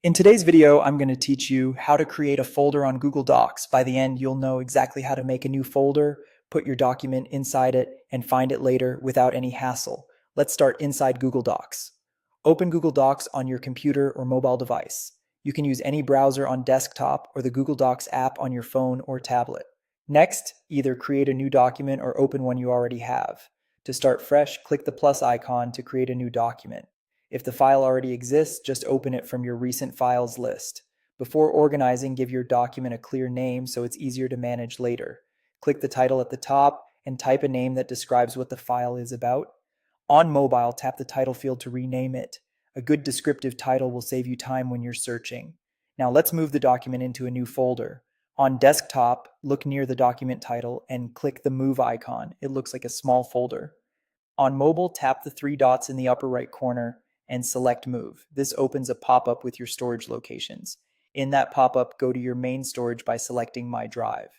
In today's video, I'm going to teach you how to create a folder on Google Docs. By the end, you'll know exactly how to make a new folder, put your document inside it, and find it later without any hassle. Let's start inside Google Docs. Open Google Docs on your computer or mobile device. You can use any browser on desktop or the Google Docs app on your phone or tablet. Next, either create a new document or open one you already have. To start fresh, click the plus icon to create a new document. If the file already exists, just open it from your recent files list. Before organizing, give your document a clear name so it's easier to manage later. Click the title at the top and type a name that describes what the file is about. On mobile, tap the title field to rename it. A good descriptive title will save you time when you're searching. Now let's move the document into a new folder. On desktop, look near the document title and click the move icon. It looks like a small folder. On mobile, tap the three dots in the upper right corner and select Move. This opens a pop-up with your storage locations. In that pop-up, go to your main storage by selecting My Drive.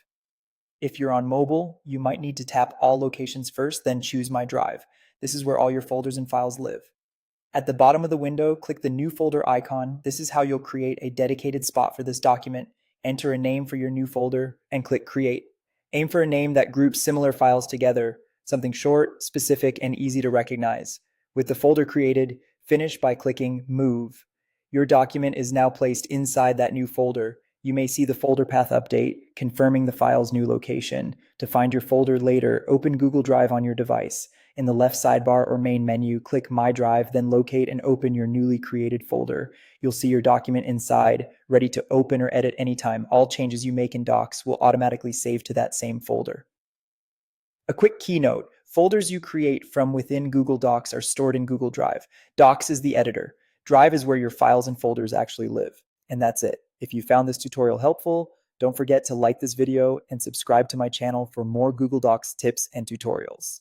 If you're on mobile, you might need to tap All Locations first, then choose My Drive. This is where all your folders and files live. At the bottom of the window, click the New Folder icon. This is how you'll create a dedicated spot for this document. Enter a name for your new folder and click Create. Aim for a name that groups similar files together, something short, specific, and easy to recognize. With the folder created, finish by clicking Move. Your document is now placed inside that new folder. You may see the folder path update, confirming the file's new location. To find your folder later, open Google Drive on your device. In the left sidebar or main menu, click My Drive, then locate and open your newly created folder. You'll see your document inside, ready to open or edit anytime. All changes you make in Docs will automatically save to that same folder. A quick keynote: folders you create from within Google Docs are stored in Google Drive. Docs is the editor. Drive is where your files and folders actually live. And that's it. If you found this tutorial helpful, don't forget to like this video and subscribe to my channel for more Google Docs tips and tutorials.